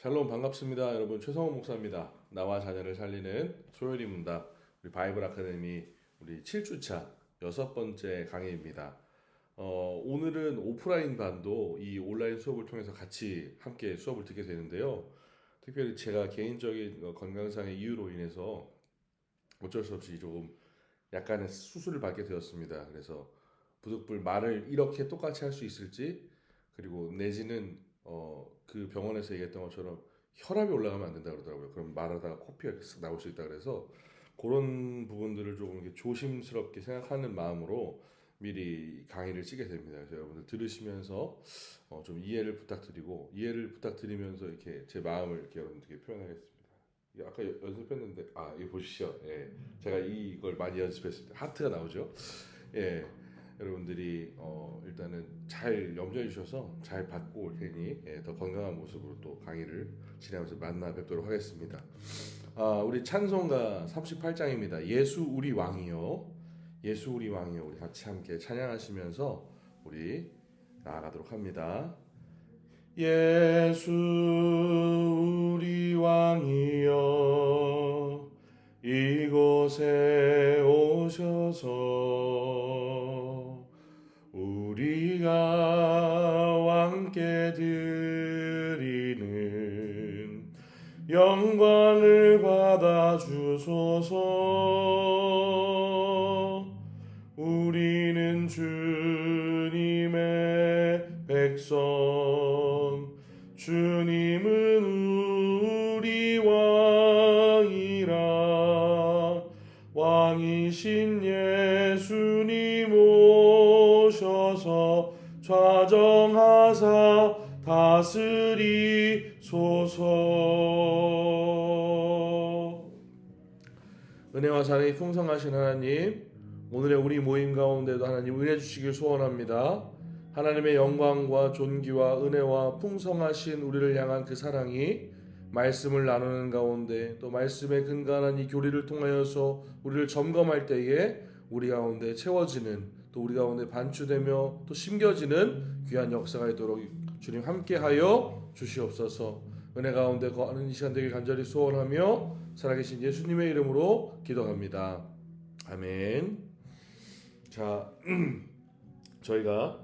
샬롬 반갑습니다. 여러분 최성훈 목사입니다. 나와 자녀를 살리는 소요리 문답 우리 바이블 아카데미 우리 7주차 여섯 번째 강의입니다. 오늘은 오프라인 반도 이 온라인 수업을 통해서 같이 함께 수업을 듣게 되는데요. 특별히 제가 개인적인 건강상의 이유로 인해서 어쩔 수 없이 조금 약간의 수술을 받게 되었습니다. 그래서 부득불 말을 이렇게 똑같이 할 수 있을지 그리고 내지는 그 병원에서 얘기했던 것처럼 혈압이 올라가면 안 된다 그러더라고요. 그럼 말하다가 코피가 쓱 나올 수 있다 그래서 그런 부분들을 조금 이렇게 조심스럽게 생각하는 마음으로 미리 강의를 찍게 됩니다. 그래서 여러분들 들으시면서 좀 이해를 부탁드리고 이해를 부탁드리면서 이렇게 제 마음을 이렇게 여러분들께 표현하겠습니다. 이게 아까 연습했는데 이거 보시죠. 예, 제가 이걸 많이 연습했을 때 하트가 나오죠. 예. 여러분들이 일단은 잘 염두해 주셔서 잘 받고 올 테니 더 건강한 모습으로 또 강의를 진행하면서 만나 뵙도록 하겠습니다. 우리 찬송가 38장입니다. 예수 우리 왕이요. 예수 우리 왕이요. 우리 같이 함께 찬양하시면서 우리 나아가도록 합니다. 예수 우리 왕이요 이곳에 오셔서 우리가 왕께 드리는 영광을 받아 주소서. 우리는 주님의 백성 주님은 우리 왕이라. 왕이신 예수님 오셔서 좌정하사 다스리소서. 은혜와 사랑이 풍성하신 하나님, 오늘의 우리 모임 가운데도 하나님 은혜 주시길 소원합니다. 하나님의 영광과 존귀와 은혜와 풍성하신 우리를 향한 그 사랑이 말씀을 나누는 가운데 또 말씀에 근간한 이 교리를 통하여서 우리를 점검할 때에 우리 가운데 채워지는 또 우리 가운데 반추되며 또 심겨지는 귀한 역사가 있도록 주님 함께하여 주시옵소서. 은혜 가운데 거하는 이 시간 되길 간절히 소원하며 살아계신 예수님의 이름으로 기도합니다. 아멘. 자, 저희가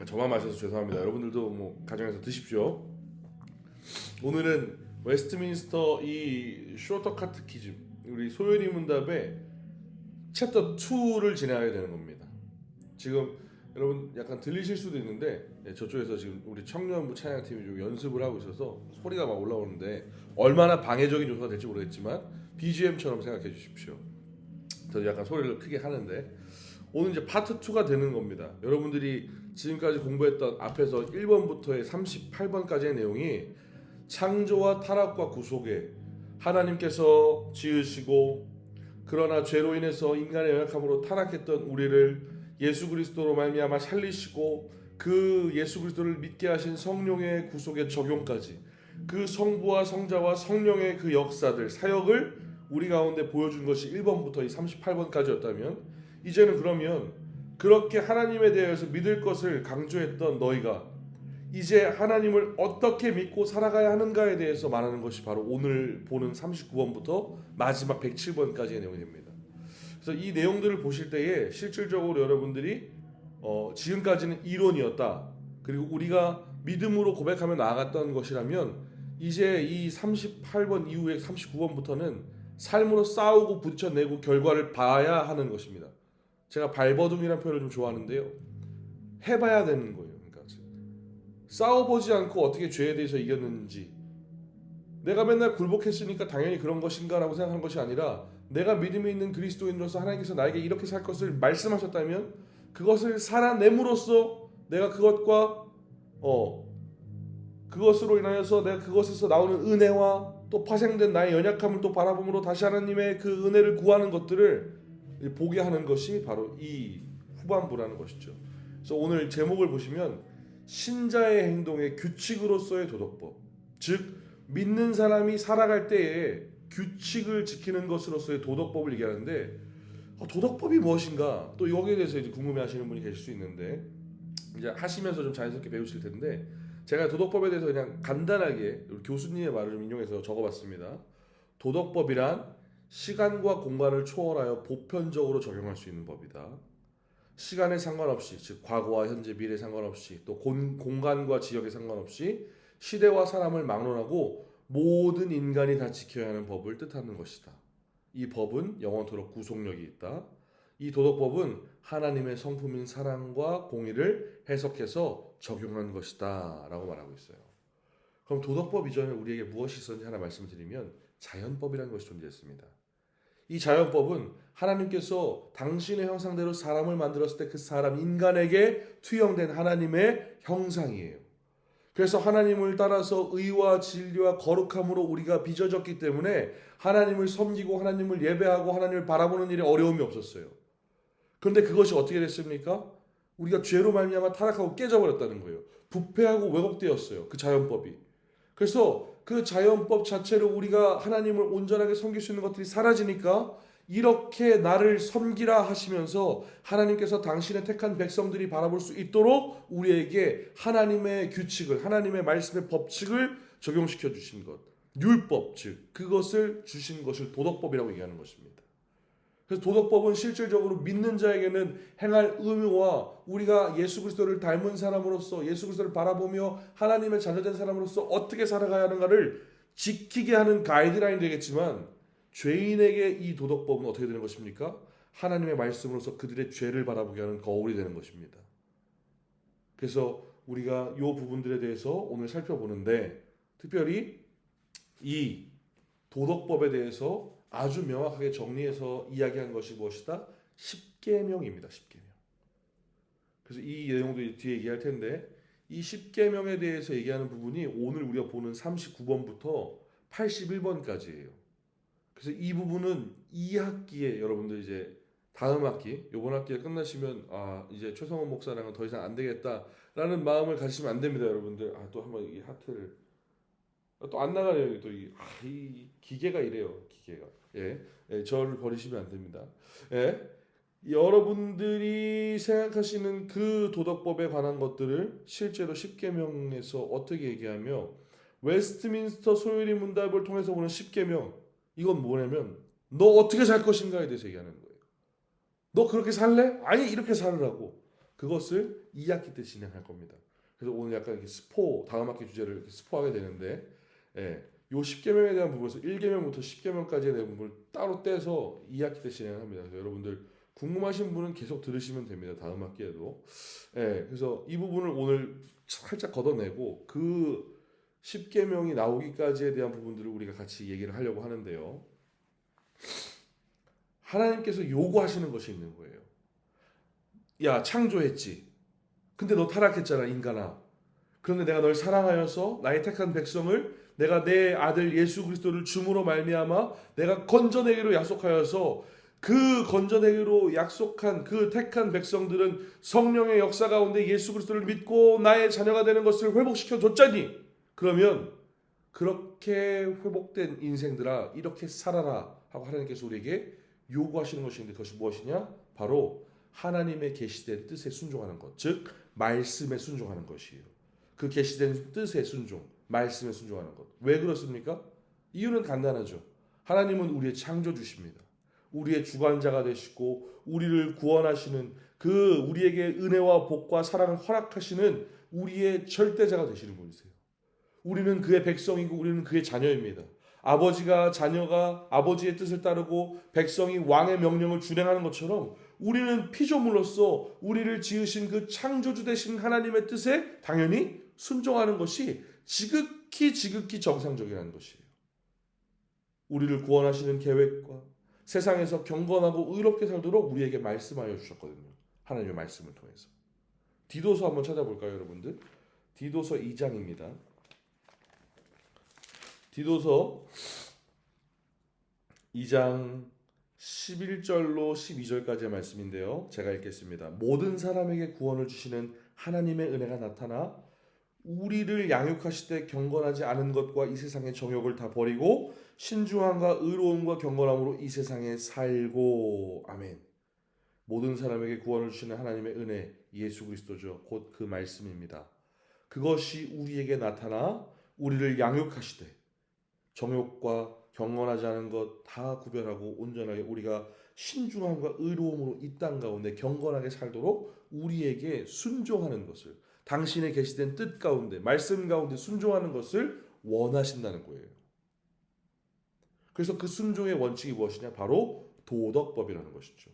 저만 마셔서 죄송합니다. 여러분들도 뭐 가정에서 드십시오. 오늘은 웨스트민스터 이 쇼터 카트키즘 우리 소요리 문답의 챕터 2를 진행하게 되는 겁니다. 지금 여러분 약간 들리실 수도 있는데 저쪽에서 지금 우리 청년부 찬양팀이 좀 연습을 하고 있어서 소리가 막 올라오는데 얼마나 방해적인 요소가 될지 모르겠지만 BGM처럼 생각해 주십시오. 저도 약간 소리를 크게 하는데 오늘 이제 파트 2가 되는 겁니다. 여러분들이 지금까지 공부했던 앞에서 1번부터의 38번까지의 내용이 창조와 타락과 구속에 하나님께서 지으시고 그러나 죄로 인해서 인간의 연약함으로 타락했던 우리를 예수 그리스도로 말미암아 살리시고 그 예수 그리스도를 믿게 하신 성령의 구속의 적용까지 그 성부와 성자와 성령의 그 역사들 사역을 우리 가운데 보여준 것이 1번부터 이 38번까지였다면 이제는 그러면 그렇게 하나님에 대해서 믿을 것을 강조했던 너희가 이제 하나님을 어떻게 믿고 살아가야 하는가에 대해서 말하는 것이 바로 오늘 보는 39번부터 마지막 107번까지의 내용이 됩니다. 그래서 이 내용들을 보실 때에 실질적으로 여러분들이 지금까지는 이론이었다. 그리고 우리가 믿음으로 고백하며 나아갔던 것이라면 이제 이 38번 이후에 39번부터는 삶으로 싸우고 부딪혀내고 결과를 봐야 하는 것입니다. 제가 발버둥이라는 표현을 좀 좋아하는데요. 해봐야 되는 거예요. 싸워보지 않고 어떻게 죄에 대해서 이겼는지 내가 맨날 굴복했으니까 당연히 그런 것인가 라고 생각하는 것이 아니라 내가 믿음이 있는 그리스도인으로서 하나님께서 나에게 이렇게 살 것을 말씀하셨다면 그것을 살아냄으로써 내가 그것과 그것으로 인하여서 내가 그것에서 나오는 은혜와 또 파생된 나의 연약함을 또 바라봄으로 다시 하나님의 그 은혜를 구하는 것들을 보게 하는 것이 바로 이 후반부라는 것이죠. 그래서 오늘 제목을 보시면 신자의 행동의 규칙으로서의 도덕법, 즉 믿는 사람이 살아갈 때에 규칙을 지키는 것으로서의 도덕법을 얘기하는데 도덕법이 무엇인가 또 여기에 대해서 이제 궁금해하시는 분이 계실 수 있는데 이제 하시면서 좀 자연스럽게 배우실 텐데 제가 도덕법에 대해서 그냥 간단하게 우리 교수님의 말을 좀 인용해서 적어봤습니다. 도덕법이란 시간과 공간을 초월하여 보편적으로 적용할 수 있는 법이다. 시간에 상관없이, 즉 과거와 현재, 미래 상관없이, 또 공간과 지역에 상관없이 시대와 사람을 막론하고 모든 인간이 다 지켜야 하는 법을 뜻하는 것이다. 이 법은 영원토록 구속력이 있다. 이 도덕법은 하나님의 성품인 사랑과 공의를 해석해서 적용한 것이다 라고 말하고 있어요. 그럼 도덕법 이전에 우리에게 무엇이 있었는지 하나 말씀을 드리면 자연법이라는 것이 존재했습니다. 이 자연법은 하나님께서 당신의 형상대로 사람을 만들었을 때 그 사람 인간에게 투영된 하나님의 형상이에요. 그래서 하나님을 따라서 의와 진리와 거룩함으로 우리가 빚어졌기 때문에 하나님을 섬기고 하나님을 예배하고 하나님을 바라보는 일에 어려움이 없었어요. 그런데 그것이 어떻게 됐습니까? 우리가 죄로 말미암아 타락하고 깨져버렸다는 거예요. 부패하고 왜곡되었어요. 그 자연법이. 그래서 그 자연법 자체로 우리가 하나님을 온전하게 섬길 수 있는 것들이 사라지니까 이렇게 나를 섬기라 하시면서 하나님께서 당신의 택한 백성들이 바라볼 수 있도록 우리에게 하나님의 규칙을, 하나님의 말씀의 법칙을 적용시켜 주신 것, 율법, 즉 그것을 주신 것을 도덕법이라고 얘기하는 것입니다. 그래서 도덕법은 실질적으로 믿는 자에게는 행할 의무와 우리가 예수 그리스도를 닮은 사람으로서 예수 그리스도를 바라보며 하나님의 자녀된 사람으로서 어떻게 살아가야 하는가를 지키게 하는 가이드라인 되겠지만, 죄인에게 이 도덕법은 어떻게 되는 것입니까? 하나님의 말씀으로서 그들의 죄를 바라보게 하는 거울이 되는 것입니다. 그래서 우리가 이 부분들에 대해서 오늘 살펴보는데, 특별히 이 도덕법에 대해서 아주 명확하게 정리해서 이야기한 것이 무엇이다? 십계명입니다. 십계명. 그래서 이 내용도 뒤에 얘기할 텐데, 이 십계명에 대해서 얘기하는 부분이 오늘 우리가 보는 39번부터 81번까지예요. 그래서 이 부분은 2학기에 여러분들 이제 다음 학기, 이번 학기가 끝나시면 이제 최성원 목사랑은 더 이상 안 되겠다라는 마음을 가지시면 안 됩니다, 여러분들. 또 한번 이 하트를 또 안 나가네요. 또 이 기계가 이래요, 기계가. 저를 버리시면 안 됩니다. 여러분들이 생각하시는 그 도덕법에 관한 것들을 실제로 십계명에서 어떻게 얘기하며 웨스트민스터 소요리 문답을 통해서 보는 십계명, 이건 뭐냐면 너 어떻게 살 것인가에 대해서 얘기하는 거예요. 너 그렇게 살래? 아니 이렇게 살으라고. 그것을 2학기 때 진행할 겁니다. 그래서 오늘 약간 이렇게 다음 학기 주제를 이렇게 스포하게 되는데, 요 10계명에 대한 부분에서 1계명부터 10계명까지의 내용을 따로 떼서 2학기 때 진행합니다. 그래서 여러분들 궁금하신 분은 계속 들으시면 됩니다. 다음 학기에도. 그래서 이 부분을 오늘 살짝 걷어내고 그 10계명이 나오기까지에 대한 부분들을 우리가 같이 얘기를 하려고 하는데요. 하나님께서 요구하시는 것이 있는 거예요. 야, 창조했지. 근데 너 타락했잖아, 인간아. 그런데 내가 널 사랑하여서 나의 택한 백성을 내가 내 아들 예수 그리스도를 줌으로 말미암아 내가 건져내기로 약속하여서 그 건져내기로 약속한 그 택한 백성들은 성령의 역사 가운데 예수 그리스도를 믿고 나의 자녀가 되는 것을 회복시켜 줬자니, 그러면 그렇게 회복된 인생들아 이렇게 살아라 하고 하나님께서 우리에게 요구하시는 것이 있는데, 그것이 무엇이냐? 바로 하나님의 계시된 뜻에 순종하는 것, 즉 말씀에 순종하는 것이에요. 그 계시된 뜻에 순종, 말씀에 순종하는 것. 왜 그렇습니까? 이유는 간단하죠. 하나님은 우리의 창조주십니다. 우리의 주관자가 되시고 우리를 구원하시는, 그 우리에게 은혜와 복과 사랑을 허락하시는 우리의 절대자가 되시는 분이세요. 우리는 그의 백성이고 우리는 그의 자녀입니다. 아버지가 자녀가 아버지의 뜻을 따르고 백성이 왕의 명령을 준행하는 것처럼 우리는 피조물로서 우리를 지으신 그 창조주 되신 하나님의 뜻에 당연히 순종하는 것이 지극히 정상적이라는 것이에요. 우리를 구원하시는 계획과 세상에서 경건하고 의롭게 살도록 우리에게 말씀하여 주셨거든요. 하나님의 말씀을 통해서. 디도서 한번 찾아볼까요, 여러분들? 디도서 2장입니다. 디도서 2장 11절로 12절까지의 말씀인데요. 제가 읽겠습니다. 모든 사람에게 구원을 주시는 하나님의 은혜가 나타나 우리를 양육하실 때 경건하지 않은 것과 이 세상의 정욕을 다 버리고 신중함과 의로움과 경건함으로 이 세상에 살고. 아멘. 모든 사람에게 구원을 주시는 하나님의 은혜, 예수 그리스도죠. 곧 그 말씀입니다. 그것이 우리에게 나타나 우리를 양육하시되 정욕과 경건하지 않은 것 다 구별하고 온전하게 우리가 신중함과 의로움으로 이 땅 가운데 경건하게 살도록 우리에게 순종하는 것을, 당신의 계시된 뜻 가운데 말씀 가운데 순종하는 것을 원하신다는 거예요. 그래서 그 순종의 원칙이 무엇이냐? 바로 도덕법이라는 것이죠.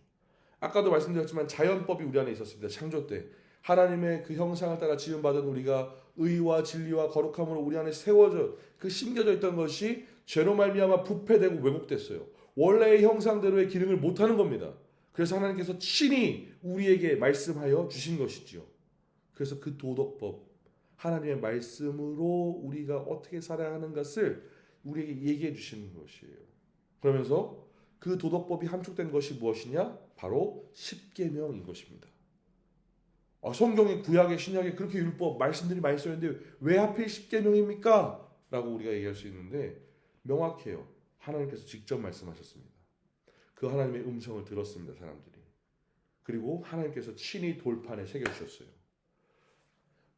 아까도 말씀드렸지만 자연법이 우리 안에 있었습니다. 창조 때 하나님의 그 형상을 따라 지음받은 우리가 의와 진리와 거룩함으로 우리 안에 세워져 그 심겨져 있던 것이 죄로 말미암아 부패되고 왜곡됐어요. 원래의 형상대로의 기능을 못하는 겁니다. 그래서 하나님께서 친히 우리에게 말씀하여 주신 것이지요. 그래서 그 도덕법, 하나님의 말씀으로 우리가 어떻게 살아야 하는 것을 우리에게 얘기해 주시는 것이에요. 그러면서 그 도덕법이 함축된 것이 무엇이냐? 바로 십계명인 것입니다. 성경의 구약의 신약에 그렇게 율법 말씀들이 많이 써있는데 왜 하필 십계명입니까? 라고 우리가 얘기할 수 있는데 명확해요. 하나님께서 직접 말씀하셨습니다. 그 하나님의 음성을 들었습니다. 사람들이. 그리고 하나님께서 친히 돌판에 새겨주셨어요.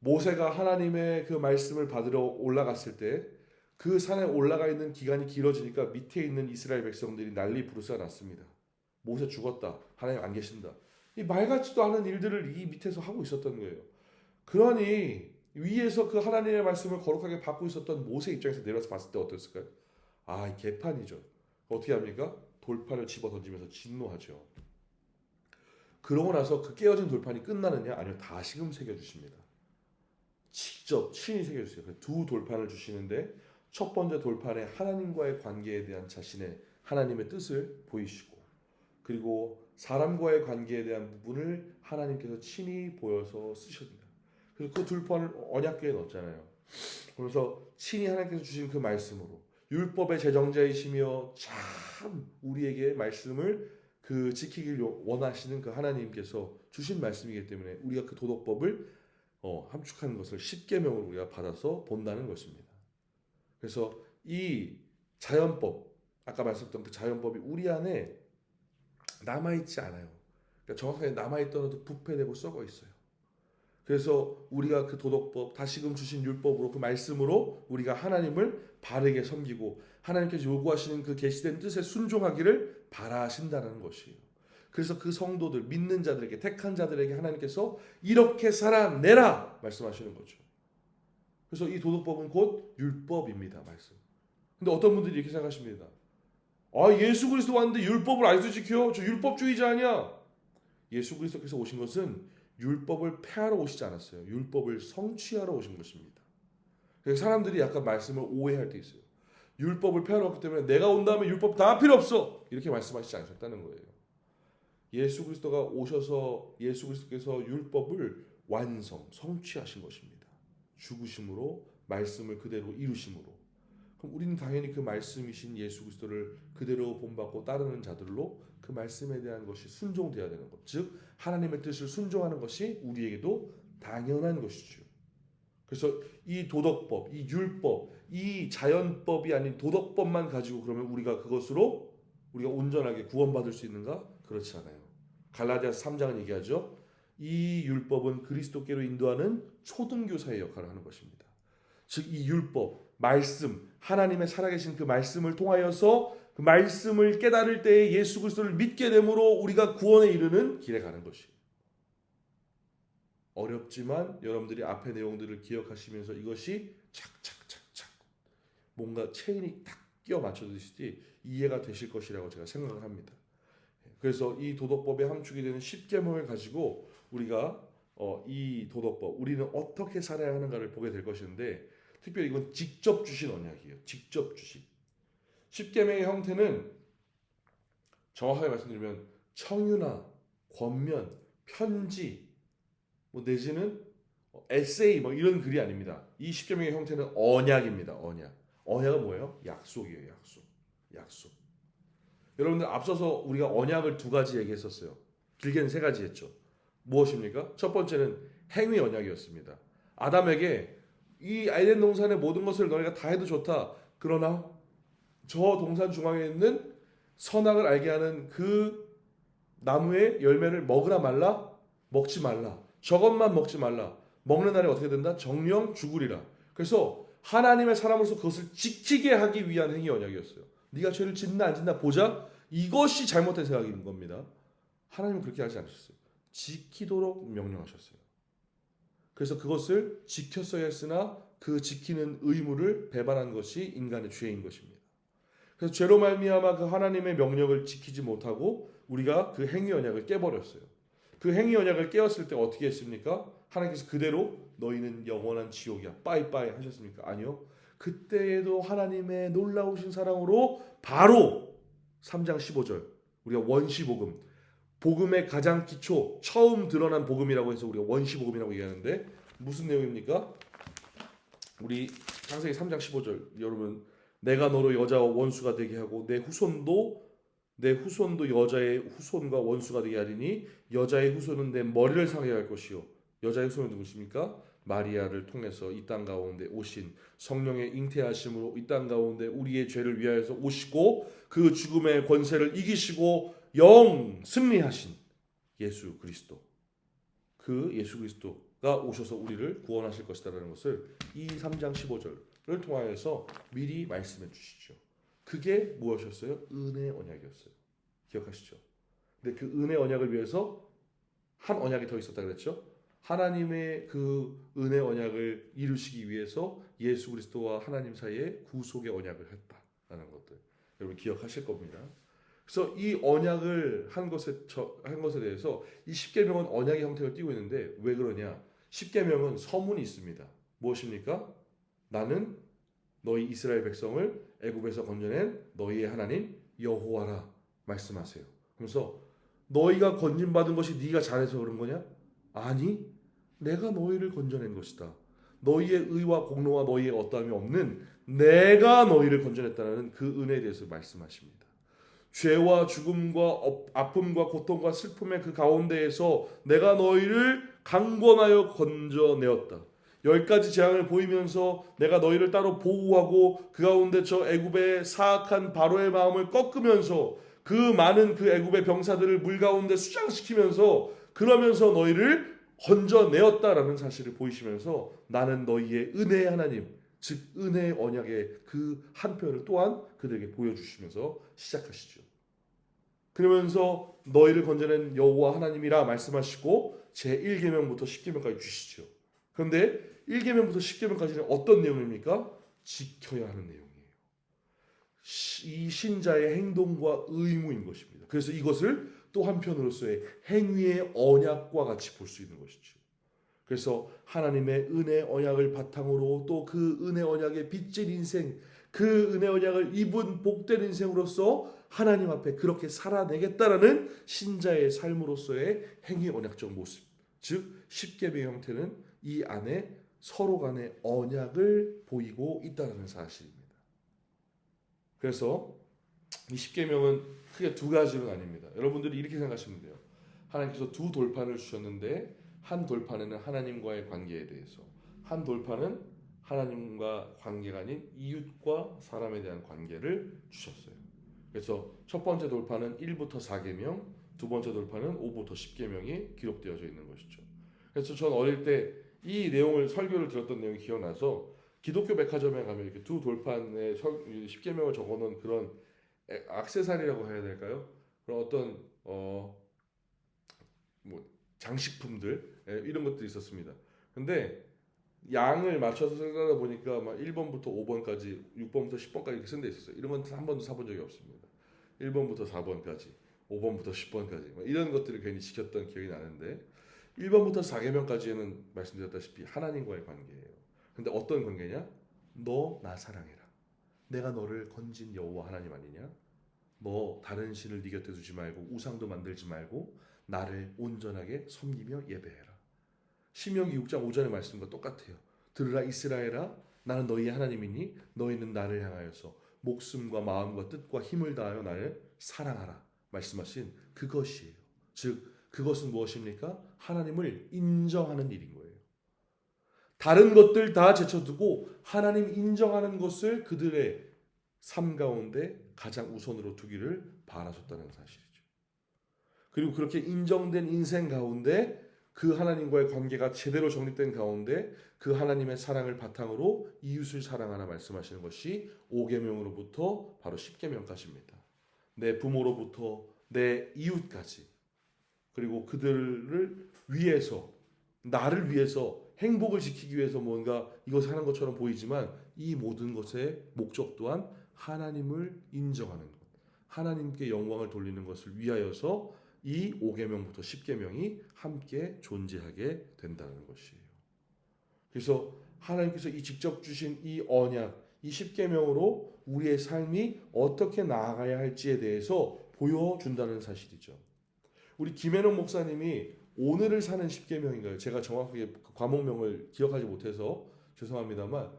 모세가 하나님의 그 말씀을 받으러 올라갔을 때 그 산에 올라가 있는 기간이 길어지니까 밑에 있는 이스라엘 백성들이 난리 부르스가 났습니다. 모세 죽었다. 하나님 안 계신다. 이 말 같지도 않은 일들을 이 밑에서 하고 있었던 거예요. 그러니 위에서 그 하나님의 말씀을 거룩하게 받고 있었던 모세 입장에서 내려서 봤을 때 어땠을까요? 개판이죠. 어떻게 합니까? 돌판을 집어 던지면서 진노하죠. 그러고 나서 그 깨어진 돌판이 끝나느냐? 아니요. 다시금 새겨주십니다. 직접 친히 새겨주세요. 두 돌판을 주시는데 첫 번째 돌판에 하나님과의 관계에 대한 자신의 하나님의 뜻을 보이시고, 그리고 사람과의 관계에 대한 부분을 하나님께서 친히 보여서 쓰십니다. 그래서 그 돌판을 언약궤에 넣었잖아요. 그래서 친히 하나님께서 주신 그 말씀으로 율법의 제정자이시며 참 우리에게 말씀을 그 지키길 원하시는 그 하나님께서 주신 말씀이기 때문에 우리가 그 도덕법을 함축한 것을 십계명으로 우리가 받아서 본다는 것입니다. 그래서 이 자연법, 아까 말씀드렸던 그 자연법이 우리 안에 남아있지 않아요. 그러니까 정확하게 남아있더라도 부패되고 썩어 있어요. 그래서 우리가 그 도덕법, 다시금 주신 율법으로 그 말씀으로 우리가 하나님을 바르게 섬기고 하나님께서 요구하시는 그 계시된 뜻에 순종하기를 바라신다는 것이에요. 그래서 그 성도들, 믿는 자들에게, 택한 자들에게 하나님께서 이렇게 살아내라 말씀하시는 거죠. 그래서 이 도덕법은 곧 율법입니다. 말씀. 근데 어떤 분들이 이렇게 생각하십니다. 예수 그리스도 왔는데 율법을 아직도 지켜? 저 율법주의자 아니야? 예수 그리스도께서 오신 것은 율법을 폐하러 오시지 않았어요. 율법을 성취하러 오신 것입니다. 그래서 사람들이 약간 말씀을 오해할 때 있어요. 율법을 폐하러 왔기 때문에 내가 온 다음에 율법 다 필요 없어! 이렇게 말씀하시지 않으셨다는 거예요. 예수 그리스도가 오셔서 예수 그리스도께서 율법을 완성, 성취하신 것입니다. 죽으심으로 말씀을 그대로 이루심으로. 그럼 우리는 당연히 그 말씀이신 예수 그리스도를 그대로 본받고 따르는 자들로 그 말씀에 대한 것이 순종되어야 되는 것, 즉 하나님의 뜻을 순종하는 것이 우리에게도 당연한 것이죠. 그래서 이 도덕법, 이 율법, 이 자연법이 아닌 도덕법만 가지고 그러면 우리가 그것으로 우리가 온전하게 구원받을 수 있는가? 그렇지 않아요. 갈라디아서 3장은 얘기하죠. 이 율법은 그리스도께로 인도하는 초등교사의 역할을 하는 것입니다. 즉 이 율법, 말씀, 하나님의 살아계신 그 말씀을 통하여서 그 말씀을 깨달을 때에 예수 그리스도를 믿게 됨으로 우리가 구원에 이르는 길에 가는 것이에요. 어렵지만 여러분들이 앞의 내용들을 기억하시면서 이것이 착착착착 뭔가 체인이 딱 끼워 맞춰지듯이 이해가 되실 것이라고 제가 생각을 합니다. 그래서 이 도덕법에 함축이 되는 십계명을 가지고 우리가 이 도덕법, 우리는 어떻게 살아야 하는가를 보게 될 것인데, 특별히 이건 직접 주신 언약이에요. 직접 주신. 십계명의 형태는 정확하게 말씀드리면 청유나 권면, 편지, 내지는 에세이 이런 글이 아닙니다. 이 십계명의 형태는 언약입니다. 언약. 언약은 뭐예요? 약속이에요. 약속. 여러분들 앞서서 우리가 언약을 두 가지 얘기했었어요. 길게는 세 가지 했죠. 무엇입니까? 첫 번째는 행위 언약이었습니다. 아담에게 이 에덴 동산의 모든 것을 너희가 다 해도 좋다. 그러나 저 동산 중앙에 있는 선악을 알게 하는 그 나무의 열매를 먹으라 말라? 먹지 말라. 저것만 먹지 말라. 먹는 날에 어떻게 된다? 정령 죽으리라. 그래서 하나님의 사람으로서 그것을 지키게 하기 위한 행위 언약이었어요. 네가 죄를 짓나 안 짓나 보자. 이것이 잘못된 생각인 겁니다. 하나님은 그렇게 하지 않으셨어요. 지키도록 명령하셨어요. 그래서 그것을 지켰어야 했으나 그 지키는 의무를 배반한 것이 인간의 죄인 것입니다. 그래서 죄로 말미암아 그 하나님의 명령을 지키지 못하고 우리가 그 행위 언약을 깨버렸어요. 그 행위 언약을 깨었을 때 어떻게 했습니까? 하나님께서 그대로 너희는 영원한 지옥이야 빠이빠이 하셨습니까? 아니요. 그때에도 하나님의 놀라우신 사랑으로 바로 3장 15절 우리가 원시복음, 복음의 가장 기초, 처음 드러난 복음이라고 해서 우리가 원시복음이라고 얘기하는데 무슨 내용입니까? 우리 창세기 3장 15절 여러분, 내가 너로 여자와 원수가 되게 하고 내 후손도 여자의 후손과 원수가 되게 하리니 여자의 후손은 내 머리를 상하게 할 것이요. 여자의 후손은 누구십니까? 마리아를 통해서 이 땅 가운데 오신 성령의 잉태하심으로 이 땅 가운데 우리의 죄를 위하여서 오시고 그 죽음의 권세를 이기시고 영 승리하신 예수 그리스도, 그 예수 그리스도가 오셔서 우리를 구원하실 것이다라는 것을 이 3장 15절을 통하여서 미리 말씀해 주시죠. 그게 무엇이었어요? 은혜의 언약이었어요. 기억하시죠? 근데 그 은혜 언약을 위해서 한 언약이 더 있었다 그랬죠? 하나님의 그 은혜 언약을 이루시기 위해서 예수 그리스도와 하나님 사이에 구속의 언약을 했다라는 것들 여러분 기억하실 겁니다. 그래서 이 언약을 한 것에 대해서 이 십계명은 언약의 형태를 띠고 있는데 왜 그러냐? 십계명은 서문이 있습니다. 무엇입니까? 나는 너희 이스라엘 백성을 애굽에서 건져낸 너희의 하나님 여호와라 말씀하세요. 그래서 너희가 건진받은 것이 네가 잘해서 그런 거냐? 아니, 내가 너희를 건져낸 것이다. 너희의 의와 공로와 너희의 어떠함이 없는 내가 너희를 건져냈다는 그 은혜에 대해서 말씀하십니다. 죄와 죽음과 아픔과 고통과 슬픔의 그 가운데에서 내가 너희를 강권하여 건져내었다. 10가지 재앙을 보이면서 내가 너희를 따로 보호하고 그 가운데 저 애굽의 사악한 바로의 마음을 꺾으면서 그 많은 그 애굽의 병사들을 물 가운데 수장시키면서 그러면서 너희를 건져내었다라는 사실을 보이시면서 나는 너희의 은혜의 하나님, 즉 은혜의 언약의 그 한 표를 또한 그들에게 보여주시면서 시작하시죠. 그러면서 너희를 건져낸 여호와 하나님이라 말씀하시고 제1계명부터 10계명까지 주시죠. 그런데 1계명부터 10계명까지는 어떤 내용입니까? 지켜야 하는 내용이에요. 이 신자의 행동과 의무인 것입니다. 그래서 이것을 또 한편으로서의 행위의 언약과 같이 볼 수 있는 것이죠. 그래서 하나님의 은혜 언약을 바탕으로 또 그 은혜 언약의 빚진 인생, 그 은혜 언약을 입은 복된 인생으로서 하나님 앞에 그렇게 살아내겠다라는 신자의 삶으로서의 행위 언약적 모습, 즉 십계명의 형태는 이 안에 서로 간의 언약을 보이고 있다는 사실입니다. 그래서 이 십계명은 크게 두 가지로 나뉩니다. 여러분들이 이렇게 생각하시면 돼요. 하나님께서 두 돌판을 주셨는데 한 돌판에는 하나님과의 관계에 대해서, 한 돌판은 하나님과 관계가 아닌 이웃과 사람에 대한 관계를 주셨어요. 그래서 첫 번째 돌판은 1부터 4계명, 두 번째 돌판은 5부터 10계명이 기록되어져 있는 것이죠. 그래서 전 어릴 때 이 내용을 설교를 들었던 내용이 기억나서 기독교 백화점에 가면 이렇게 두 돌판에 10계명을 적어놓은 그런 액세서리라고 해야 될까요? 그런 어떤 뭐 장식품들 이런 것들이 있었습니다. 근데 양을 맞춰서 쓰다 보니까 막 1번부터 5번까지 6번부터 10번까지 이렇게 쓴 데 있었어요. 이런 건 한 번도 사본 적이 없습니다. 1번부터 4번까지 5번부터 10번까지 이런 것들을 괜히 지켰던 기억이 나는데 1번부터 4계명까지는 말씀드렸다시피 하나님과의 관계예요. 근데 어떤 관계냐? 너 나 사랑해라. 내가 너를 건진 여호와 하나님 아니냐? 너 다른 신을 네 곁에 두지 말고 우상도 만들지 말고 나를 온전하게 섬기며 예배해라. 신명기 6장 5절의 말씀과 똑같아요. 들으라 이스라엘아, 나는 너희의 하나님이니 너희는 나를 향하여서 목숨과 마음과 뜻과 힘을 다하여 나를 사랑하라 말씀하신 그것이에요. 즉 그것은 무엇입니까? 하나님을 인정하는 일인 거예요. 다른 것들 다 제쳐두고 하나님 인정하는 것을 그들의 삶 가운데 가장 우선으로 두기를 바라셨다는 사실이죠. 그리고 그렇게 인정된 인생 가운데 그 하나님과의 관계가 제대로 정립된 가운데 그 하나님의 사랑을 바탕으로 이웃을 사랑하라 말씀하시는 것이 5계명으로부터 바로 10계명까지입니다. 내 부모로부터 내 이웃까지, 그리고 그들을 위해서, 나를 위해서 행복을 지키기 위해서 뭔가 이것을 하는 것처럼 보이지만 이 모든 것의 목적 또한 하나님을 인정하는 것, 하나님께 영광을 돌리는 것을 위하여서 이 5계명부터 10계명이 함께 존재하게 된다는 것이에요. 그래서 하나님께서 이 직접 주신 이 언약, 이 10계명으로 우리의 삶이 어떻게 나아가야 할지에 대해서 보여준다는 사실이죠. 우리 김혜롱 목사님이 오늘을 사는 10계명인가요? 제가 정확하게 과목명을 기억하지 못해서 죄송합니다만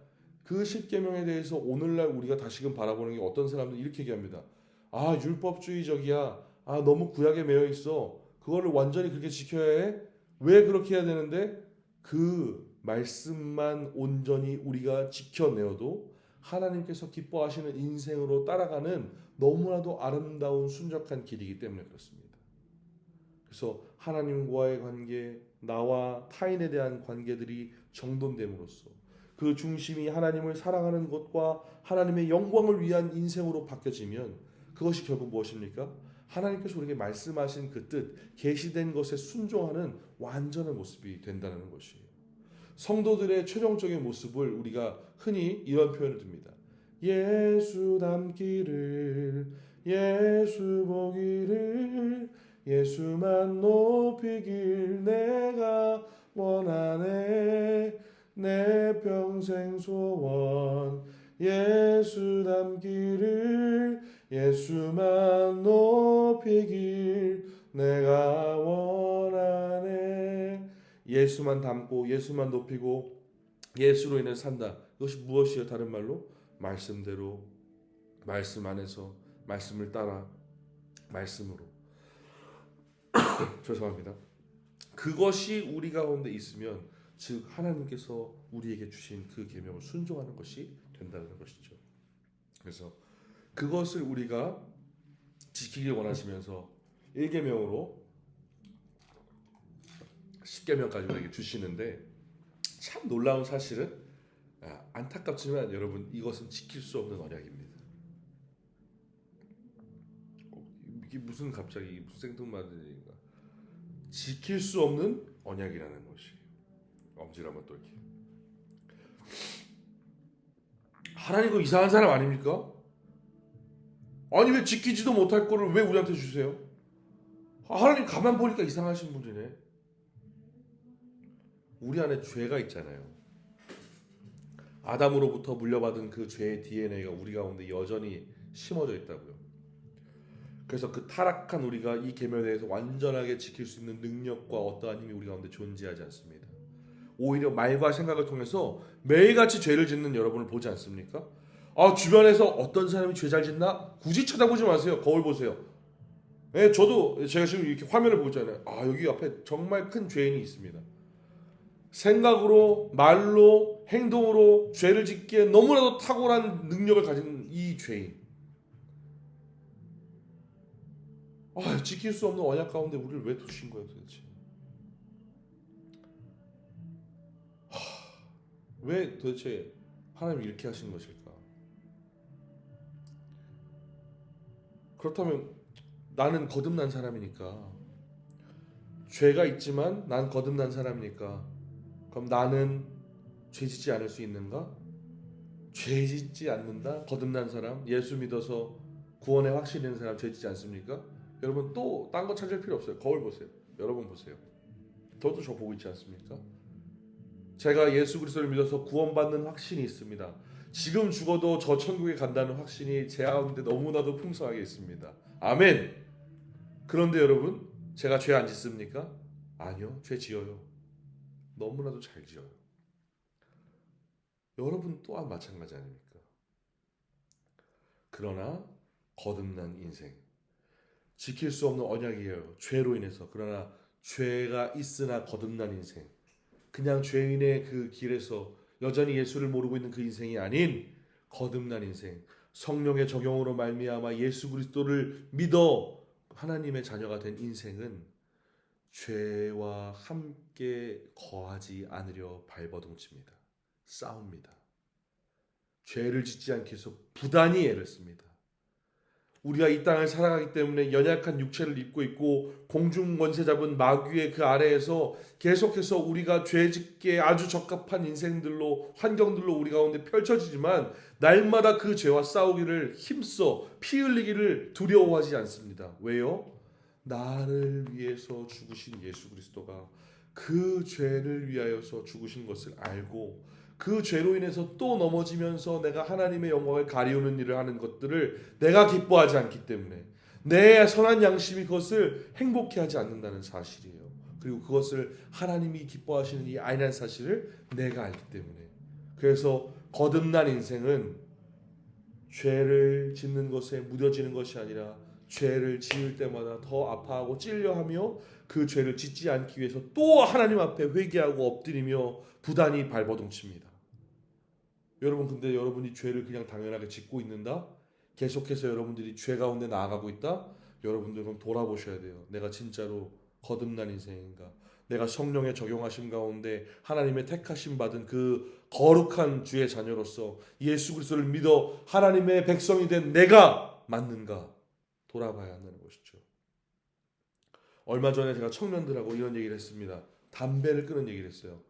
그 10계명에 대해서 오늘날 우리가 다시금 바라보는 게 어떤 사람들은 이렇게 얘기합니다. 아, 율법주의적이야. 아, 너무 구약에 매여 있어. 그거를 완전히 그렇게 지켜야 해? 왜 그렇게 해야 되는데? 그 말씀만 온전히 우리가 지켜내어도 하나님께서 기뻐하시는 인생으로 따라가는 너무나도 아름다운 순적한 길이기 때문에 그렇습니다. 그래서 하나님과의 관계, 나와 타인에 대한 관계들이 정돈됨으로써 그 중심이 하나님을 사랑하는 것과 하나님의 영광을 위한 인생으로 바뀌어지면 그것이 결국 무엇입니까? 하나님께서 우리에게 말씀하신 그 뜻, 계시된 것에 순종하는 완전한 모습이 된다는 것이에요. 성도들의 최종적인 모습을 우리가 흔히 이런 표현을 듭니다. 예수 닮기를, 예수 보기를, 예수만 높이길 내가 원하네. 내 평생 소원 예수 닮기를, 예수만 높이길 내가 원하네. 예수만 닮고 예수만 높이고 예수로 인해 산다. 그것이 무엇이요? 다른 말로 말씀대로, 말씀 안에서, 말씀을 따라, 말씀으로 죄송합니다. 그것이 우리 가운데 있으면 즉 하나님께서 우리에게 주신 그 계명을 순종하는 것이 된다는 것이죠. 그래서 그것을 우리가 지키길 원하시면서 1계명으로 10계명까지 우리에게 주시는데 참 놀라운 사실은 안타깝지만 여러분 이것은 지킬 수 없는 언약입니다. 이게 무슨 갑자기 무슨 생뚱맞은 얘기인가? 지킬 수 없는 언약이라는 것이 엄지라면 또 이렇게 하나님 그 이상한 사람 아닙니까? 아니 왜 지키지도 못할 거를 왜 우리한테 주세요? 하나님 가만 보니까 이상하신 분이네. 우리 안에 죄가 있잖아요. 아담으로부터 물려받은 그 죄의 DNA가 우리 가운데 여전히 심어져 있다고요. 그래서 그 타락한 우리가 이 계명에 대해서 완전하게 지킬 수 있는 능력과 어떠한 힘이 우리 가운데 존재하지 않습니다. 오히려 말과 생각을 통해서 매일같이 죄를 짓는 여러분을 보지 않습니까? 주변에서 어떤 사람이 죄 잘 짓나? 굳이 쳐다보지 마세요. 거울 보세요. 네, 저도 제가 지금 이렇게 화면을 보고 있잖아요. 여기 앞에 정말 큰 죄인이 있습니다. 생각으로, 말로, 행동으로 죄를 짓기에 너무나도 탁월한 능력을 가진 이 죄인. 지킬 수 없는 언약 가운데 우리를 왜 두신 거예요 도대체? 왜 도대체 하나님이 이렇게 하신 것일까? 그렇다면 나는 거듭난 사람이니까, 죄가 있지만 난 거듭난 사람이니까 그럼 나는 죄 짓지 않을 수 있는가? 죄 짓지 않는다? 거듭난 사람, 예수 믿어서 구원의 확신이 있는 사람 죄 짓지 않습니까? 여러분 또 딴 거 찾을 필요 없어요. 거울 보세요. 여러분 보세요. 저도 저 보고 있지 않습니까? 제가 예수 그리스도를 믿어서 구원받는 확신이 있습니다. 지금 죽어도 저 천국에 간다는 확신이 제 가운데 너무나도 풍성하게 있습니다. 아멘. 그런데 여러분 제가 죄 안 짓습니까? 아니요. 죄 지어요. 너무나도 잘 지어요. 여러분 또한 마찬가지 아닙니까? 그러나 거듭난 인생, 지킬 수 없는 언약이에요. 죄로 인해서. 그러나 죄가 있으나 거듭난 인생, 그냥 죄인의 그 길에서 여전히 예수를 모르고 있는 그 인생이 아닌 거듭난 인생, 성령의 적용으로 말미암아 예수 그리스도를 믿어 하나님의 자녀가 된 인생은 죄와 함께 거하지 않으려 발버둥칩니다. 싸웁니다. 죄를 짓지 않기 위해서 부단히 애를 씁니다. 우리가 이 땅을 살아가기 때문에 연약한 육체를 입고 있고 공중 권세 잡은 마귀의 그 아래에서 계속해서 우리가 죄 짓기에 아주 적합한 인생들로 환경들로 우리 가운데 펼쳐지지만 날마다 그 죄와 싸우기를 힘써 피 흘리기를 두려워하지 않습니다. 왜요? 나를 위해서 죽으신 예수 그리스도가 그 죄를 위하여서 죽으신 것을 알고 그 죄로 인해서 또 넘어지면서 내가 하나님의 영광을 가리우는 일을 하는 것들을 내가 기뻐하지 않기 때문에 내 선한 양심이 그것을 행복해 하지 않는다는 사실이에요. 그리고 그것을 하나님이 기뻐하시는 일이 아니라는 사실을 내가 알기 때문에 그래서 거듭난 인생은 죄를 짓는 것에 무뎌지는 것이 아니라 죄를 지을 때마다 더 아파하고 찔려하며 그 죄를 짓지 않기 위해서 또 하나님 앞에 회개하고 엎드리며 부단히 발버둥칩니다. 여러분 근데 여러분이 죄를 그냥 당연하게 짓고 있는다? 계속해서 여러분들이 죄 가운데 나아가고 있다? 여러분들은 돌아보셔야 돼요. 내가 진짜로 거듭난 인생인가? 내가 성령의 적용하심 가운데 하나님의 택하심 받은 그 거룩한 주의 자녀로서 예수 그리스도를 믿어 하나님의 백성이 된 내가 맞는가? 돌아봐야 한다는 것이죠. 얼마 전에 제가 청년들하고 이런 얘기를 했습니다. 담배를 끊은 얘기를 했어요.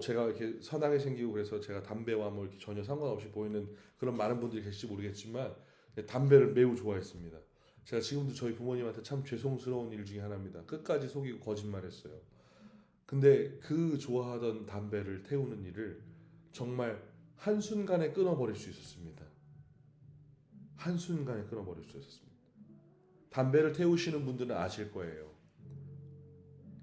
제가 이렇게 선하게 생기고 그래서 제가 담배와 뭐 이렇게 전혀 상관없이 보이는 그런 많은 분들이 계실지 모르겠지만 담배를 매우 좋아했습니다. 제가 지금도 저희 부모님한테 참 죄송스러운 일 중에 하나입니다. 끝까지 속이고 거짓말했어요. 근데 그 좋아하던 담배를 태우는 일을 정말 한순간에 끊어버릴 수 있었습니다. 한순간에 끊어버릴 수 있었습니다. 담배를 태우시는 분들은 아실 거예요.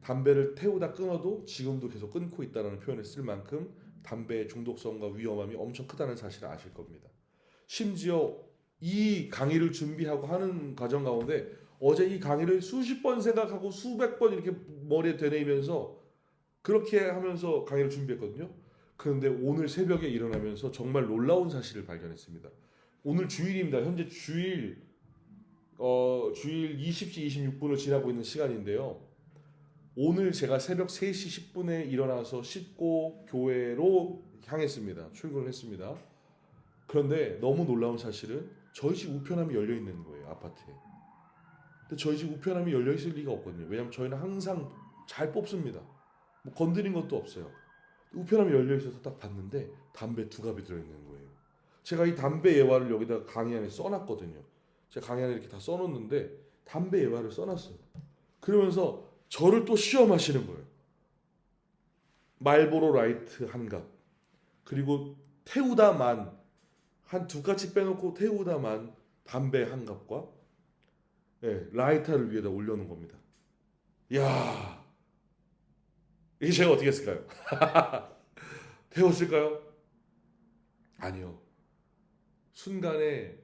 담배를 태우다 끊어도 지금도 계속 끊고 있다는 표현을 쓸 만큼 담배의 중독성과 위험함이 엄청 크다는 사실을 아실 겁니다. 심지어 이 강의를 준비하고 하는 과정 가운데 어제 이 강의를 수십 번 생각하고 수백 번 이렇게 머리에 되뇌이면서 그렇게 하면서 강의를 준비했거든요. 그런데 오늘 새벽에 일어나면서 정말 놀라운 사실을 발견했습니다. 오늘 주일입니다. 현재 주일 20시 26분을 지나고 있는 시간인데요. 오늘 제가 새벽 3시 10분에 일어나서 씻고 교회로 향했습니다. 출근을 했습니다. 그런데 너무 놀라운 사실은 저희 집 우편함이 열려 있는 거예요. 아파트에. 근데 저희 집 우편함이 열려 있을 리가 없거든요. 왜냐하면 저희는 항상 잘 뽑습니다. 뭐 건드린 것도 없어요. 우편함이 열려 있어서 딱 봤는데 담배 2갑이 들어있는 거예요. 제가 이 담배 예화를 여기다 강의 안에 써놨거든요. 제가 강의 안에 이렇게 다 써놓는데 담배 예화를 써놨어요. 그러면서 저를 또 시험하시는 거예요. 말보로 라이트 1갑 그리고 태우다만 한 2가지 빼놓고 태우다만 담배 1갑과 라이터를 위에다 올려놓은 겁니다. 이야, 이게 제가 어떻게 했을까요? 태웠을까요? 아니요. 순간에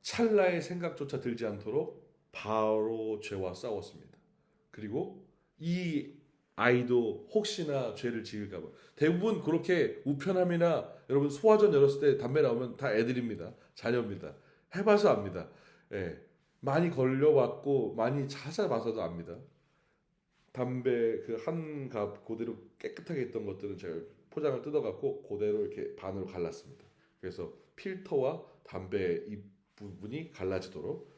찰나의 생각조차 들지 않도록 바로 죄와 싸웠습니다. 그리고 이 아이도 혹시나 죄를 지을까봐 대부분 그렇게 우편함이나 여러분 소화전 열었을 때 담배 나오면 다 애들입니다. 자녀입니다. 해봐서 압니다. 많이 걸려봤고 많이 찾아봐서도 압니다. 담배 그 1갑 그대로 깨끗하게 있던 것들은 제가 포장을 뜯어갖고 그대로 이렇게 반으로 갈랐습니다. 그래서 필터와 담배 이 부분이 갈라지도록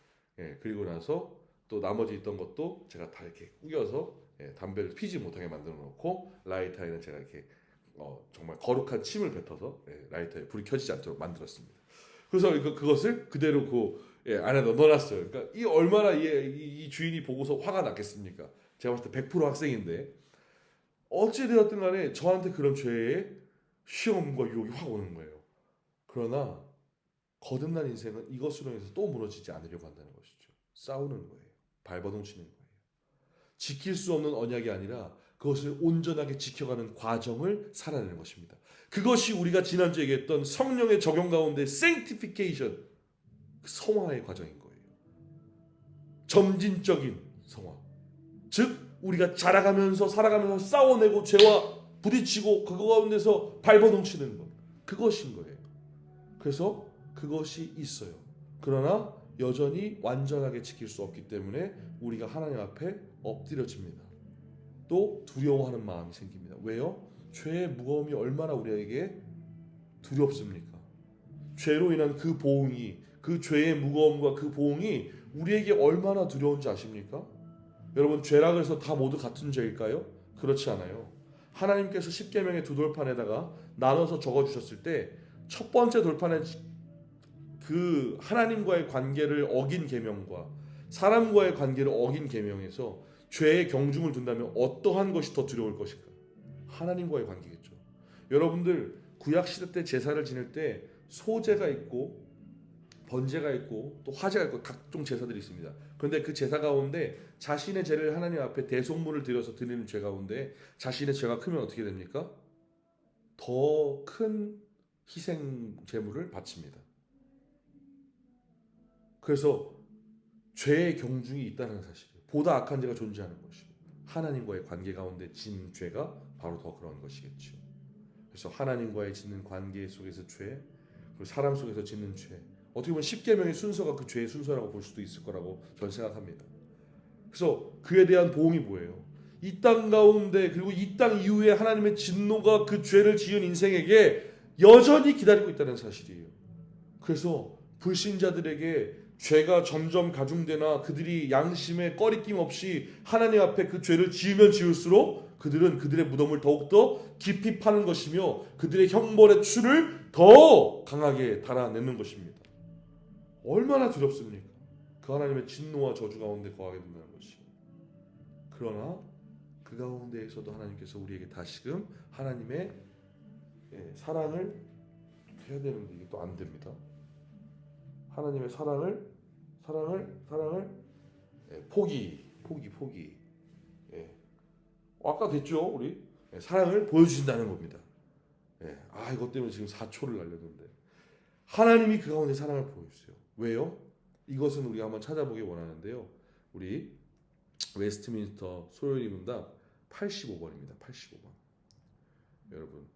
그리고 나서 또 나머지 있던 것도 제가 다 이렇게 꾸겨서 담배를 피지 못하게 만들어 놓고 라이터에는 제가 이렇게 정말 거룩한 침을 뱉어서 라이터에 불이 켜지지 않도록 만들었습니다. 그래서 그것을 그대로 그 안에 넣어놨어요. 그러니까 이 얼마나 이 주인이 보고서 화가 났겠습니까? 제가 봤을 때 100% 학생인데 어찌되었든 간에 저한테 그런 죄의 시험과 유혹이 확 오는 거예요. 그러나 거듭난 인생은 이것으로 인해서 또 무너지지 않으려고 한다는 것이죠. 싸우는 거예요. 발버둥치는 거예요. 지킬 수 없는 언약이 아니라 그것을 온전하게 지켜가는 과정을 살아내는 것입니다. 그것이 우리가 지난주에 얘기했던 성령의 적용 가운데 sanctification, 성화의 과정인 거예요. 점진적인 성화. 즉 우리가 자라가면서 살아가면서 싸워내고 죄와 부딪히고 그거 가운데서 발버둥치는 것. 그것인 거예요. 그래서 그것이 있어요. 그러나 여전히 완전하게 지킬 수 없기 때문에 우리가 하나님 앞에 엎드려집니다. 또 두려워하는 마음이 생깁니다. 왜요? 죄의 무거움이 얼마나 우리에게 두렵습니까? 죄로 인한 그 보응이, 그 죄의 무거움과 그 보응이 우리에게 얼마나 두려운지 아십니까? 여러분, 죄라 해서 다 모두 같은 죄일까요? 그렇지 않아요. 하나님께서 십계명의 두 돌판에다가 나눠서 적어주셨을 때 첫 번째 돌판에 그 하나님과의 관계를 어긴 계명과 사람과의 관계를 어긴 계명에서 죄의 경중을 둔다면 어떠한 것이 더 두려울 것일까? 하나님과의 관계겠죠. 여러분들 구약 시대 때 제사를 지낼 때 소제가 있고 번제가 있고 또 화제가 있고 각종 제사들이 있습니다. 그런데 그 제사 가운데 자신의 죄를 하나님 앞에 대속물을 들여서 드리는 죄 가운데 자신의 죄가 크면 어떻게 됩니까? 더 큰 희생 제물을 바칩니다. 그래서 죄의 경중이 있다는 사실이에요. 보다 악한 죄가 존재하는 것이고 하나님과의 관계 가운데 짓는 죄가 바로 더 그런 것이겠죠. 그래서 하나님과의 짓는 관계 속에서 죄, 그리고 사람 속에서 짓는 죄, 어떻게 보면 십계명의 순서가 그 죄의 순서라고 볼 수도 있을 거라고 저는 생각합니다. 그래서 그에 대한 보응이 뭐예요? 이 땅 가운데 그리고 이 땅 이후에 하나님의 진노가 그 죄를 지은 인생에게 여전히 기다리고 있다는 사실이에요. 그래서 불신자들에게 죄가 점점 가중되나 그들이 양심에 꺼리낌 없이 하나님 앞에 그 죄를 지으면 지을수록 그들은 그들의 무덤을 더욱더 깊이 파는 것이며 그들의 형벌의 추를 더 강하게 달아내는 것입니다. 얼마나 두렵습니까? 그 하나님의 진노와 저주 가운데 거하게 된다는 것이. 그러나 그 가운데에서도 하나님께서 우리에게 다시금 하나님의 사랑을 해야 되는데 이게 또 안 됩니다. 하나님의 사랑을 포기. 아까 됐죠, 우리 사랑을 보여주신다는 겁니다. 이것 때문에 지금 4초를 날렸는데 하나님이 그 가운데 사랑을 보여주세요. 왜요? 이것은 우리가 한번 찾아보기 원하는데요. 우리 웨스트민스터 소요리 문답 85번입니다. 85번. 여러분,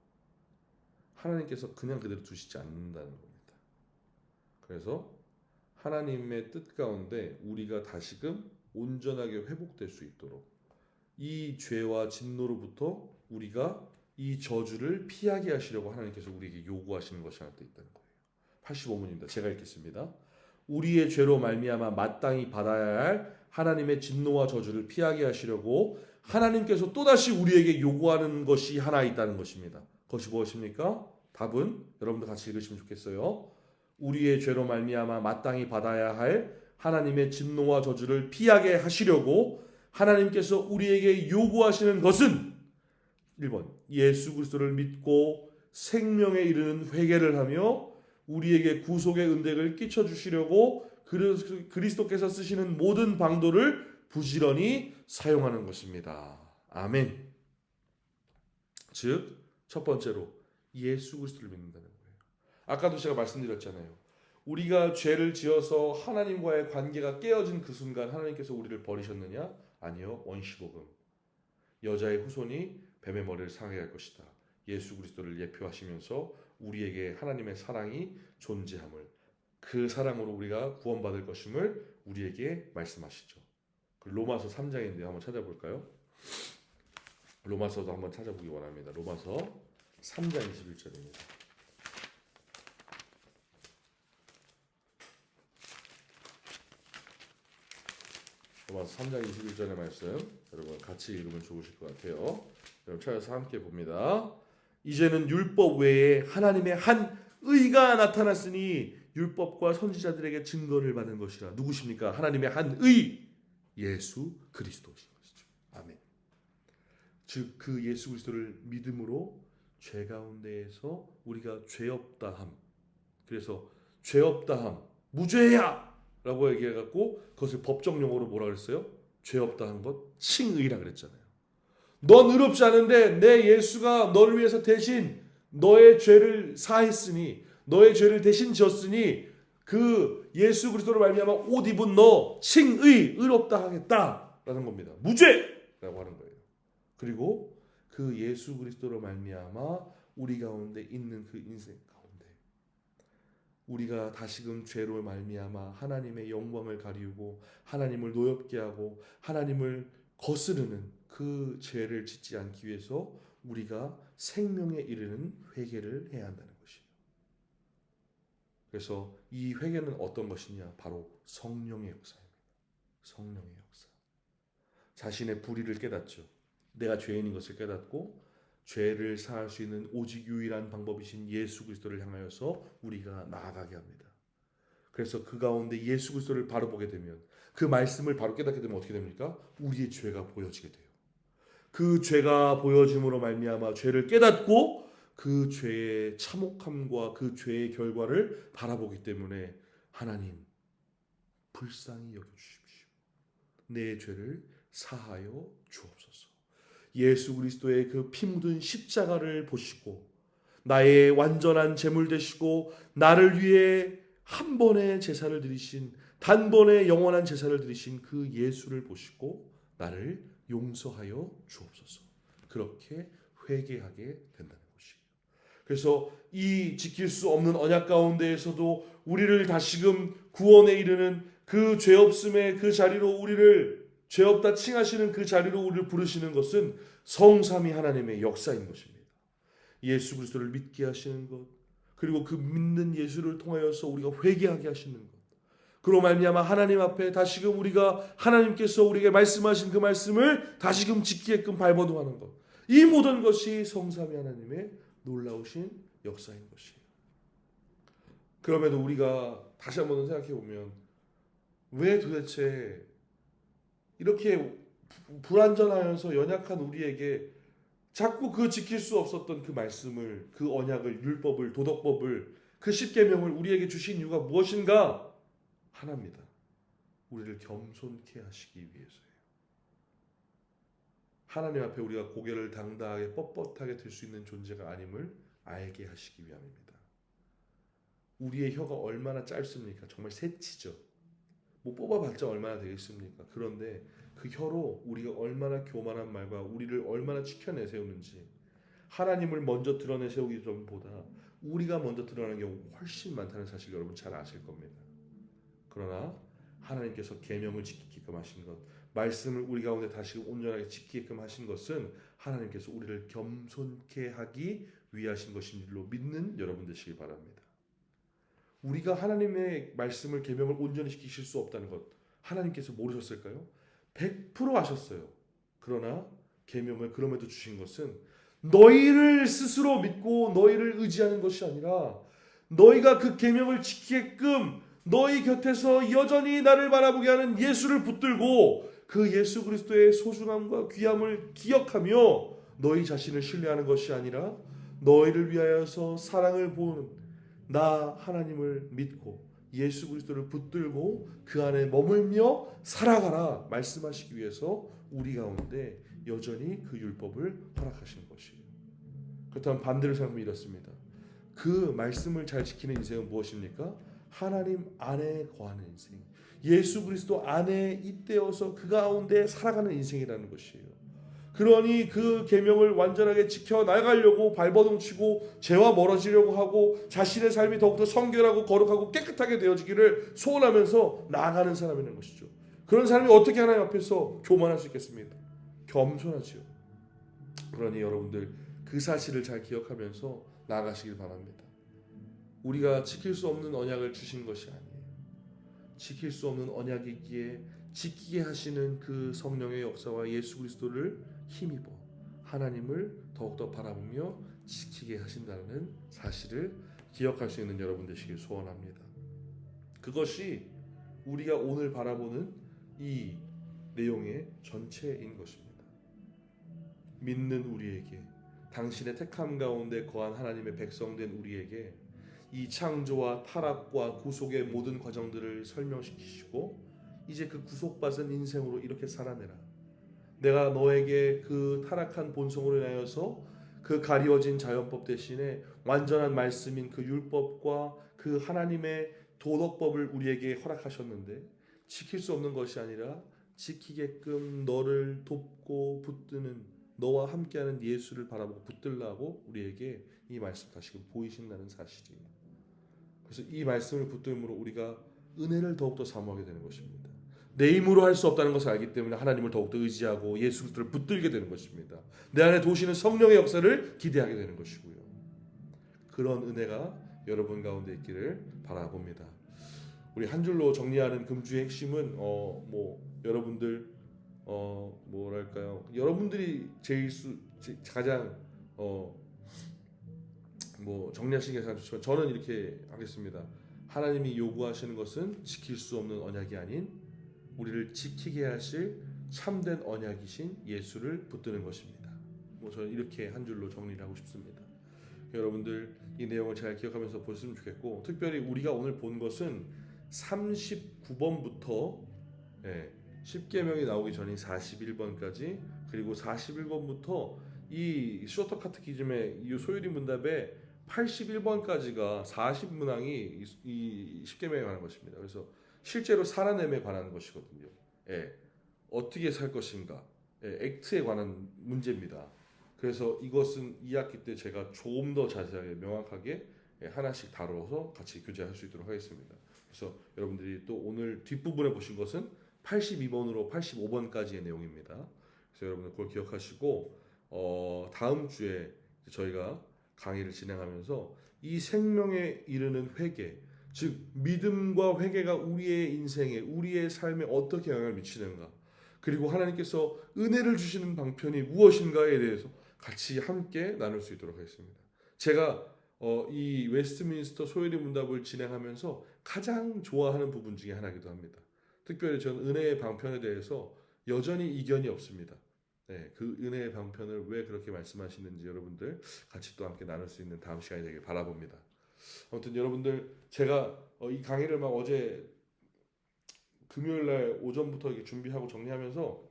하나님께서 그냥 그대로 두시지 않는다는 겁니다. 그래서 하나님의 뜻 가운데 우리가 다시금 온전하게 회복될 수 있도록 이 죄와 진노로부터 우리가 이 저주를 피하게 하시려고 하나님께서 우리에게 요구하시는 것이 하나 또 있다는 거예요. 85문입니다. 제가 읽겠습니다. 우리의 죄로 말미암아 마땅히 받아야 할 하나님의 진노와 저주를 피하게 하시려고 하나님께서 또다시 우리에게 요구하는 것이 하나 있다는 것입니다. 그것이 무엇입니까? 답은 여러분들 같이 읽으시면 좋겠어요. 우리의 죄로 말미암아 마땅히 받아야 할 하나님의 진노와 저주를 피하게 하시려고 하나님께서 우리에게 요구하시는 것은 1번 예수 그리스도를 믿고 생명에 이르는 회개를 하며 우리에게 구속의 은혜를 끼쳐주시려고 그리스도께서 쓰시는 모든 방도를 부지런히 사용하는 것입니다. 아멘. 즉, 첫 번째로 예수 그리스도를 믿는다는 거예요. 아까도 제가 말씀드렸잖아요. 우리가 죄를 지어서 하나님과의 관계가 깨어진 그 순간 하나님께서 우리를 버리셨느냐? 아니요. 원시복음. 여자의 후손이 뱀의 머리를 상하게 할 것이다. 예수 그리스도를 예표하시면서 우리에게 하나님의 사랑이 존재함을, 그 사랑으로 우리가 구원받을 것임을 우리에게 말씀하시죠. 로마서 3장인데 한번 찾아볼까요? 로마서도 한번 찾아보기 원합니다. 로마서 3장 21절입니다. 로마서 3장 21절의 말씀 여러분 같이 읽으면 좋으실 것 같아요. 여러분 찾아서 함께 봅니다. 이제는 율법 외에 하나님의 한 의가 나타났으니 율법과 선지자들에게 증거를 받는 것이라. 누구십니까? 하나님의 한 의, 예수 그리스도신 것이죠. 아멘. 즉 그 예수 그리스도를 믿음으로 죄 가운데에서 우리가 죄 없다함. 그래서 죄 없다함, 무죄야 라고 얘기해갖고 그것을 법정 용어로 뭐라 그랬어요? 죄 없다한 것, 칭의라 그랬잖아요. 넌 의롭지 않은데 내 예수가 너를 위해서 대신 너의 죄를 사했으니, 너의 죄를 대신 졌으니 그 예수 그리스도로 말미암아 옷 입은 너 칭의, 의롭다 하겠다라는 겁니다. 무죄라고 하는 거예요. 그리고 그 예수 그리스도로 말미암아 우리 가운데 있는 그 인생 가운데 우리가 다시금 죄로 말미암아 하나님의 영광을 가리우고 하나님을 노엽게 하고 하나님을 거스르는 그 죄를 짓지 않기 위해서 우리가 생명에 이르는 회개를 해야 한다는 것이에요. 그래서 이 회개는 어떤 것이냐? 바로 성령의 역사입니다. 성령의 역사. 자신의 불의를 깨닫죠. 내가 죄인인 것을 깨닫고 죄를 사할 수 있는 오직 유일한 방법이신 예수 그리스도를 향하여서 우리가 나아가게 합니다. 그래서 그 가운데 예수 그리스도를 바로 보게 되면, 그 말씀을 바로 깨닫게 되면 어떻게 됩니까? 우리의 죄가 보여지게 돼요. 그 죄가 보여짐으로 말미암아 죄를 깨닫고 그 죄의 참혹함과 그 죄의 결과를 바라보기 때문에 하나님 불쌍히 여겨주십시오. 내 죄를 사하여 주옵소서. 예수 그리스도의 그 피 묻은 십자가를 보시고 나의 완전한 제물 되시고 나를 위해 한 번의 제사를 드리신, 단번에 영원한 제사를 드리신 그 예수를 보시고 나를 용서하여 주옵소서. 그렇게 회개하게 된다는 것이에요. 그래서 이 지킬 수 없는 언약 가운데에서도 우리를 다시금 구원에 이르는 그 죄 없음의 그 자리로, 우리를 죄 없다 칭하시는 그 자리로 우리를 부르시는 것은 성삼위 하나님의 역사인 것입니다. 예수 그리스도를 믿게 하시는 것, 그리고 그 믿는 예수를 통하여서 우리가 회개하게 하시는 것, 그로 말미암아 하나님 앞에 다시금 우리가 하나님께서 우리에게 말씀하신 그 말씀을 다시금 지키게끔 발버둥하는 것, 이 모든 것이 성삼위 하나님의 놀라우신 역사인 것이에요. 그럼에도 우리가 다시 한번 생각해 보면, 왜 도대체 이렇게 불완전하여서 연약한 우리에게 자꾸 그 지킬 수 없었던 그 말씀을, 그 언약을, 율법을, 도덕법을, 그 십계명을 우리에게 주신 이유가 무엇인가? 하나입니다. 우리를 겸손케 하시기 위해서예요. 하나님 앞에 우리가 고개를 당당하게 뻣뻣하게 들 수 있는 존재가 아님을 알게 하시기 위함입니다. 우리의 혀가 얼마나 짧습니까? 정말 새치죠. 뭐 뽑아봤자 얼마나 되겠습니까? 그런데 그 혀로 우리가 얼마나 교만한 말과 우리를 얼마나 치켜내 세우는지, 하나님을 먼저 드러내 세우기 전보다 우리가 먼저 드러나는 경우가 훨씬 많다는 사실 여러분 잘 아실 겁니다. 그러나 하나님께서 계명을 지키게끔 하신 것, 말씀을 우리 가운데 다시 온전하게 지키게끔 하신 것은 하나님께서 우리를 겸손케 하기 위하신 것인 줄로 믿는 여러분 되시길 바랍니다. 우리가 하나님의 말씀을, 계명을 온전히 지키실 수 없다는 것 하나님께서 모르셨을까요? 100% 아셨어요. 그러나 계명을 그럼에도 주신 것은 너희를 스스로 믿고 너희를 의지하는 것이 아니라, 너희가 그 계명을 지키게끔 너희 곁에서 여전히 나를 바라보게 하는 예수를 붙들고 그 예수 그리스도의 소중함과 귀함을 기억하며 너희 자신을 신뢰하는 것이 아니라, 너희를 위하여서 사랑을 보는 나 하나님을 믿고 예수 그리스도를 붙들고 그 안에 머물며 살아가라 말씀하시기 위해서 우리 가운데 여전히 그 율법을 허락하시는 것이에요. 그렇다면 반대로 생각하면 이렇습니다. 그 말씀을 잘 지키는 인생은 무엇입니까? 하나님 안에 거하는 인생, 예수 그리스도 안에 잇대어서 그 가운데 살아가는 인생이라는 것이에요. 그러니 그 계명을 완전하게 지켜 나가려고 발버둥 치고 죄와 멀어지려고 하고 자신의 삶이 더욱더 성결하고 거룩하고 깨끗하게 되어지기를 소원하면서 나아가는 사람이라는 것이죠. 그런 사람이 어떻게 하나님 앞에서 교만할 수 있겠습니까? 겸손하지요. 그러니 여러분들 그 사실을 잘 기억하면서 나아가시길 바랍니다. 우리가 지킬 수 없는 언약을 주신 것이 아니에요. 지킬 수 없는 언약이기에 지키게 하시는 그 성령의 역사와 예수 그리스도를 힘입어 하나님을 더욱더 바라보며 지키게 하신다는 사실을 기억할 수 있는 여러분 되시길 소원합니다. 그것이 우리가 오늘 바라보는 이 내용의 전체인 것입니다. 믿는 우리에게, 당신의 택함 가운데 거한 하나님의 백성된 우리에게 이 창조와 타락과 구속의 모든 과정들을 설명시키시고, 이제 그 구속받은 인생으로 이렇게 살아내라. 내가 너에게 그 타락한 본성으로 인하여서 그 가리워진 자연법 대신에 완전한 말씀인 그 율법과 그 하나님의 도덕법을 우리에게 허락하셨는데, 지킬 수 없는 것이 아니라 지키게끔 너를 돕고 붙드는, 너와 함께하는 예수를 바라보고 붙들라고 우리에게 이 말씀 다시금 보이신다는 사실이에요. 그래서 이 말씀을 붙들므로 우리가 은혜를 더욱더 사모하게 되는 것입니다. 내 힘으로 할 수 없다는 것을 알기 때문에 하나님을 더욱더 의지하고 예수 그리스도를 붙들게 되는 것입니다. 내 안에 도시는 성령의 역사를 기대하게 되는 것이고요. 그런 은혜가 여러분 가운데 있기를 바라봅니다. 우리 한 줄로 정리하는 금주의 핵심은 여러분들 뭐랄까요? 여러분들이 가장 정리하시는 게 가장 좋지만 저는 이렇게 하겠습니다. 하나님이 요구하시는 것은 지킬 수 없는 언약이 아닌 우리를 지키게 하실 참된 언약이신 예수를 붙드는 것입니다. 저는 이렇게 한 줄로 정리를 하고 싶습니다. 여러분들 이 내용을 잘 기억하면서 보셨으면 좋겠고, 특별히 우리가 오늘 본 것은 39번부터 10계명이 나오기 전인 41번까지, 그리고 41번부터 이 쇼터 카테키즘의 이 소요리 문답의 81번까지가 40문항이 이 10계명에 관한 것입니다. 그래서 실제로 살아남에 관한 것이거든요. 어떻게 살 것인가, 액트에 관한 문제입니다. 그래서 이것은 2학기 때 제가 조금 더 자세하게 명확하게 하나씩 다뤄서 같이 교제할 수 있도록 하겠습니다. 그래서 여러분들이 또 오늘 뒷부분에 보신 것은 82번으로 85번까지의 내용입니다. 그래서 여러분들 그걸 기억하시고 다음 주에 저희가 강의를 진행하면서 이 생명에 이르는 회개, 즉 믿음과 회개가 우리의 인생에, 우리의 삶에 어떻게 영향을 미치는가, 그리고 하나님께서 은혜를 주시는 방편이 무엇인가에 대해서 같이 함께 나눌 수 있도록 하겠습니다. 제가 이 웨스트민스터 소요리 문답을 진행하면서 가장 좋아하는 부분 중에 하나이기도 합니다. 특별히 저는 은혜의 방편에 대해서 여전히 이견이 없습니다. 그 은혜의 방편을 왜 그렇게 말씀하시는지 여러분들 같이 또 함께 나눌 수 있는 다음 시간이 되길 바라봅니다. 아무튼 여러분들, 제가 이 강의를 막 어제 금요일날 오전부터 이렇게 준비하고 정리하면서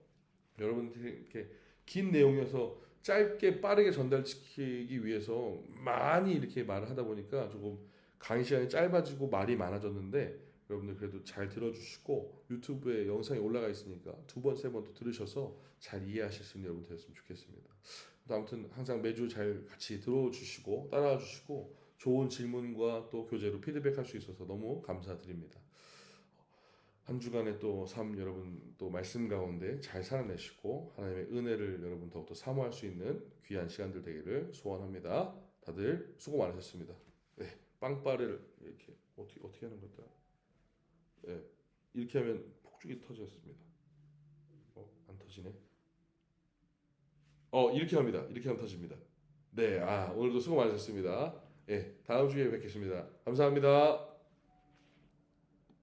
여러분들이 이렇게 긴 내용이어서 짧게 빠르게 전달시키기 위해서 많이 이렇게 말을 하다 보니까 조금 강의 시간이 짧아지고 말이 많아졌는데, 여러분들 그래도 잘 들어주시고 유튜브에 영상이 올라가 있으니까 2번, 3번 또 들으셔서 잘 이해하실 수 있는 여러분 되었으면 좋겠습니다. 아무튼 항상 매주 잘 같이 들어주시고 따라와 주시고 좋은 질문과 또 교재로 피드백할 수 있어서 너무 감사드립니다. 한 주간의 또 삶 여러분 또 말씀 가운데 잘 살아내시고 하나님의 은혜를 여러분 더욱더 사모할 수 있는 귀한 시간들 되기를 소원합니다. 다들 수고 많으셨습니다. 빵빠를 이렇게 어떻게 하는 거다? 이렇게 하면 폭죽이 터졌습니다. 안 터지네. 이렇게 합니다. 이렇게 하면 터집니다. 오늘도 수고 많으셨습니다. 다음 주에 뵙겠습니다. 감사합니다.